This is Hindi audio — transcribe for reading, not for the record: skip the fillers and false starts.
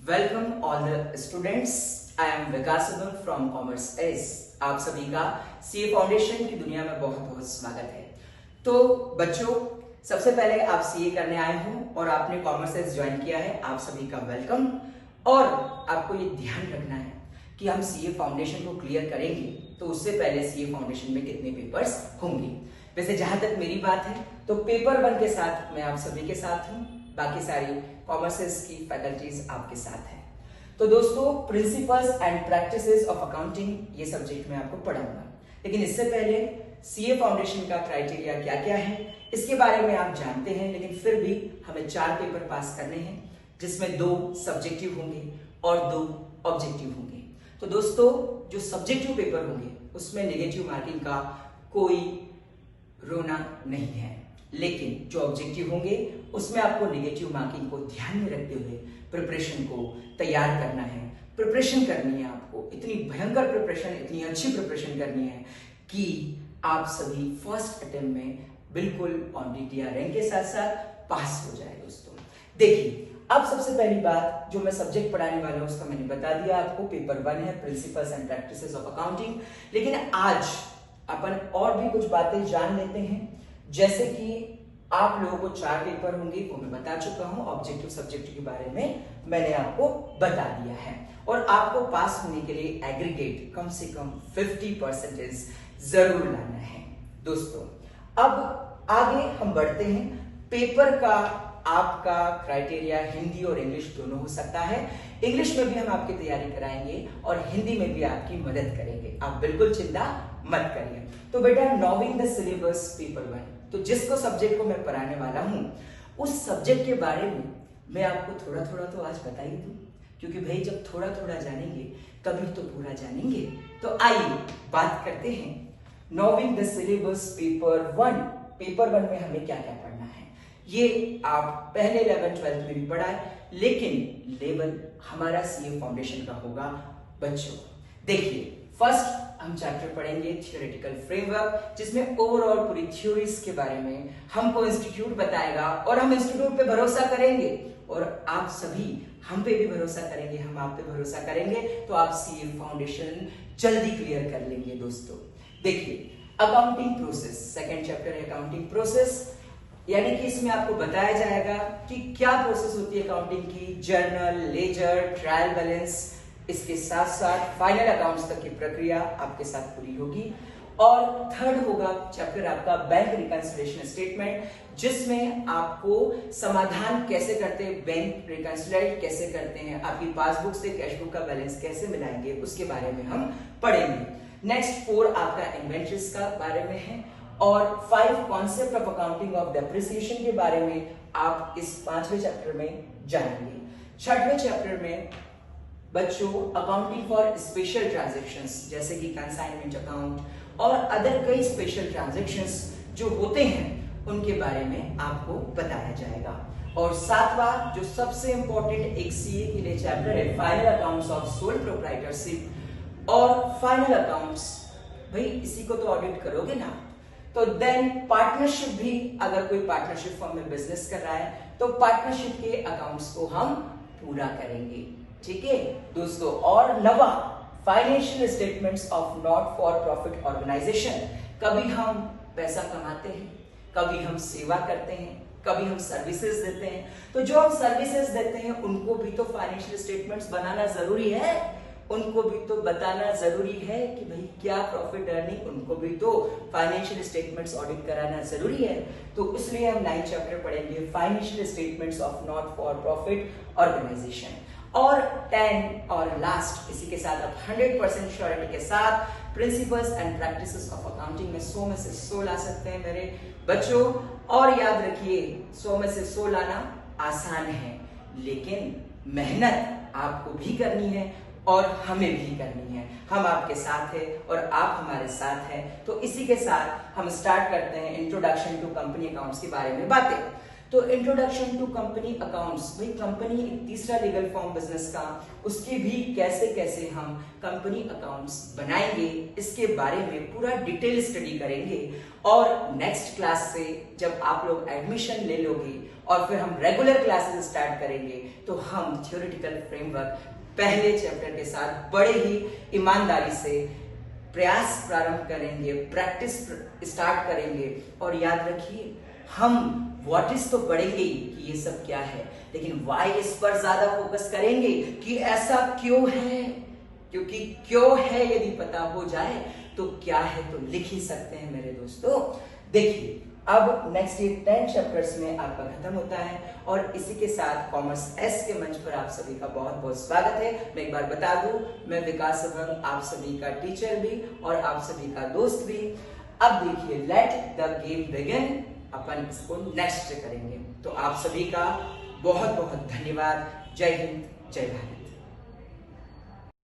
Welcome all the students. I am Vikas from commerce S. आप सभी का सीए फाउंडेशन की दुनिया में बहुत बहुत स्वागत है। तो बच्चों, सबसे पहले आप सीए करने आए हो और आपने कॉमर्स एस ज्वाइन किया है, आप सभी का वेलकम। और आपको ये ध्यान रखना है कि हम सीए फाउंडेशन को क्लियर करेंगे तो उससे पहले सीए फाउंडेशन में कितने पेपर्स होंगे। वैसे जहां तक मेरी बात है तो पेपर 1 के साथ मैं आप सभी के साथ हूं, बाकी सारी कॉमर्सेस की फैकल्टीज आपके साथ हैं। तो दोस्तों, principles and practices of accounting ये सब्जेक्ट मैं आपको पढ़ाऊंगा, लेकिन इससे पहले सीए फाउंडेशन का क्राइटेरिया क्या क्या है इसके बारे में आप जानते हैं। लेकिन फिर भी हमें 4 पेपर पास करने हैं, जिसमें 2 सब्जेक्टिव होंगे और 2 ऑब्जेक्टिव होंगे। तो दोस्तों, जो सब्जेक्टिव पेपर होंगे उसमें नेगेटिव मार्किंग का कोई रोना नहीं है, लेकिन जो ऑब्जेक्टिव होंगे उसमें आपको नेगेटिव मार्किंग को ध्यान में रखते हुए प्रिपरेशन को तैयार करना है। प्रिपरेशन करनी है आपको, इतनी भयंकर प्रिपरेशन, इतनी अच्छी प्रिपरेशन करनी है कि आप सभी फर्स्ट अटेम्प्ट में बिल्कुल ऑन डीटीआर रैंक के साथ साथ पास हो जाए। दोस्तों देखिए, अब सबसे पहली बात जो मैं सब्जेक्ट पढ़ाने वाला हूं उसका मैंने बता दिया आपको, पेपर 1 है principles and practices of accounting. लेकिन आज अपन और भी कुछ बातें जान लेते हैं, जैसे कि आप लोगों को 4 पेपर होंगे वो मैं बता चुका हूं, ऑब्जेक्टिव सब्जेक्टिव के बारे में मैंने आपको बता दिया है। और आपको पास होने के लिए एग्रीगेट कम से कम 50% जरूर लाना है। दोस्तों अब आगे हम बढ़ते हैं। पेपर का आपका क्राइटेरिया हिंदी और इंग्लिश दोनों हो सकता है। इंग्लिश में भी हम आपकी तैयारी कराएंगे और हिंदी में भी आपकी मदद करेंगे, आप बिल्कुल चिंता मत करिए। तो बेटा, नॉविंग द सिलेबस पेपर 1, तो जिसको सब्जेक्ट को मैं पढ़ाने वाला हूं उस सब्जेक्ट के बारे में मैं आपको थोड़ा थोड़ा तो आज बता ही दूं, क्योंकि भाई जब थोड़ा थोड़ा जानेंगे तभी तो पूरा जानेंगे। तो आइए बात करते हैं नॉविंग द सिलेबस पेपर 1। पेपर 1 में हमें क्या क्या पढ़ना है ये आप पहले 11th 12th में भी पढ़ा है, लेकिन लेवल हमारा सीए फाउंडेशन का होगा। बच्चों देखिए, फर्स्ट हम चैप्टर पढ़ेंगे थियोरेटिकल फ्रेमवर्क, जिसमें ओवरऑल पूरी थ्योरीज के बारे में हमको इंस्टीट्यूट बताएगा और हम इंस्टीट्यूट पे भरोसा करेंगे और आप सभी हम पे भी भरोसा करेंगे, हम आप पे भरोसा करेंगे, तो आप सीए फाउंडेशन जल्दी क्लियर कर लेंगे। दोस्तों देखिए, अकाउंटिंग प्रोसेस, सेकंड चैप्टर है अकाउंटिंग प्रोसेस, यानी कि इसमें आपको बताया जाएगा कि क्या प्रोसेस होती है अकाउंटिंग की, जर्नल, लेजर, ट्रायल बैलेंस, इसके साथ साथ फाइनल अकाउंट्स तक की प्रक्रिया आपके साथ पूरी होगी। और थर्ड होगा चैप्टर आपका बैंक रिकंसिलिएशन स्टेटमेंट, जिसमें आपको समाधान कैसे करते हैं, बैंक रिकंसिलाइज कैसे करते हैं, आपकी पासबुक से कैश बुक का बैलेंस कैसे मिलाएंगे, उसके बारे में हम पढ़ेंगे। नेक्स्ट 4 आपका इन्वेंटरीज का बारे में है और 5 concept of accounting of depreciation के बारे में आप इस 5वें चैप्टर में जानेंगे। 6वें चैप्टर में बच्चों अकाउंटिंग फॉर स्पेशल ट्रांजैक्शंस, जैसे कि कंसाइनमेंट अकाउंट और अदर कई स्पेशल ट्रांजैक्शंस जो होते हैं उनके बारे में आपको बताया जाएगा। और 7वां जो सबसे इंपॉर्टेंट एक सीए के लिए चैप्टर है, final accounts of sole proprietorship और फाइनल अकाउंट्स। भाई इसी को तो ऑडिट करोगे ना, तो देन पार्टनरशिप भी, अगर कोई पार्टनरशिप फॉर्म में बिजनेस कर रहा है तो पार्टनरशिप के अकाउंट्स को हम पूरा करेंगे। ठीक है दोस्तों। और 9वां financial statements of not for profit organisation, कभी हम पैसा कमाते हैं, कभी हम सेवा करते हैं, कभी हम सर्विसेज देते हैं, तो जो हम सर्विसेज देते हैं उनको भी तो फाइनेंशियल स्टेटमेंट्स बनाना जरूरी है, उनको भी तो बताना जरूरी है कि भाई क्या प्रॉफिट अर्निंग, उनको भी तो फाइनेंशियल स्टेटमेंट्स ऑडिट कराना जरूरी है। तो इसलिए हम 9th चैप्टर पढ़ेंगे financial statements of not for profit organisation. और 10 और लास्ट, इसी के साथ आप 100% श्योरिटी के साथ principles and practices of accounting में 100 में से 100 ला सकते हैं मेरे बच्चों। और याद रखिए, 100 में से 100 लाना आसान है, लेकिन मेहनत आपको भी करनी है और हमें भी करनी है। हम आपके साथ हैं और आप हमारे साथ हैं। तो इसी के साथ हम स्टार्ट करते हैं इंट्रोडक्शन टू कंपनी अकाउंट्स के बारे में बातें। तो इंट्रोडक्शन टू कंपनी अकाउंट्स, भाई कंपनी एक तीसरा लीगल फॉर्म बिजनेस का, उसकी भी कैसे कैसे हम कंपनी अकाउंट्स बनाएंगे इसके बारे में पूरा डिटेल स्टडी करेंगे। और नेक्स्ट क्लास से जब आप लोग एडमिशन ले लोगे और फिर हम रेगुलर क्लासेस स्टार्ट करेंगे तो हम थ्योरेटिकल फ्रेमवर्क पहले चैप्टर के साथ बड़े ही ईमानदारी से प्रयास प्रारंभ करेंगे, प्रैक्टिस स्टार्ट करेंगे। और याद रखिए, हम व्हाट इज तो पढ़ेंगे ही कि ये सब क्या है, लेकिन व्हाई इस पर ज्यादा फोकस करेंगे कि ऐसा क्यों है, क्योंकि क्यों है यदि पता हो जाए तो क्या है तो लिख ही सकते हैं मेरे दोस्तों। देखिए, अब नेक्स्ट ये 10 चैप्टर्स में आपका खत्म होता है और इसी के साथ कॉमर्स एस के मंच पर आप सभी का बहुत बहुत स्वागत है। मैं एक बार बता दूं, मैं विकास अभंग आप सभी का टीचर भी और आप सभी का दोस्त भी। अब देखिए, लेट द गेम बिगिन, अपन इसको नेक्स्ट करेंगे। तो आप सभी का बहुत बहुत धन्यवाद। जय हिंद, जय भारत।